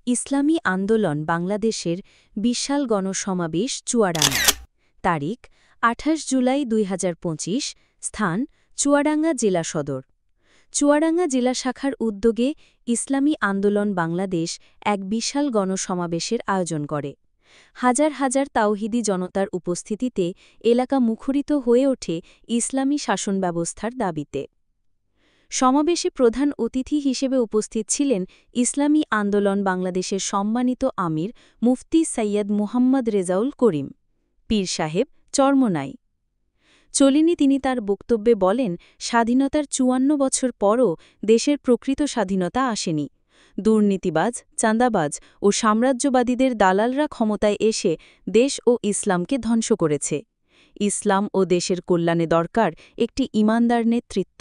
ইসলামী আন্দোলন বাংলাদেশের বিশাল গণসমাবেশ চুয়াডাঙ্গা। তারিখ ২৮ জুলাই ২০২৫। স্থান চুয়াডাঙ্গা জেলা সদর। চুয়াডাঙ্গা জেলা শাখার উদ্যোগে ইসলামী আন্দোলন বাংলাদেশ এক বিশাল গণসমাবেশের আয়োজন করে। হাজার হাজার তাওহিদি জনতার উপস্থিতিতে এলাকা মুখরিত হয়ে ওঠে ইসলামী শাসন ব্যবস্থার দাবিতে। সমাবেশে প্রধান অতিথি হিসেবে উপস্থিত ছিলেন ইসলামী আন্দোলন বাংলাদেশের সম্মানিত আমির মুফতি সৈয়দ মুহাম্মদ রেজাউল করিম পীর সাহেব চরমোনাই। চলিনি তিনি তার বক্তব্যে বলেন, স্বাধীনতার ৫৪ বছর পরও দেশের প্রকৃত স্বাধীনতা আসেনি। দুর্নীতিবাজ, চাঁদাবাজ ও সাম্রাজ্যবাদীদের দালালরা ক্ষমতায় এসে দেশ ও ইসলামকে ধ্বংস করেছে। ইসলাম ও দেশের কল্যাণে দরকার একটি ঈমানদার নেতৃত্ব।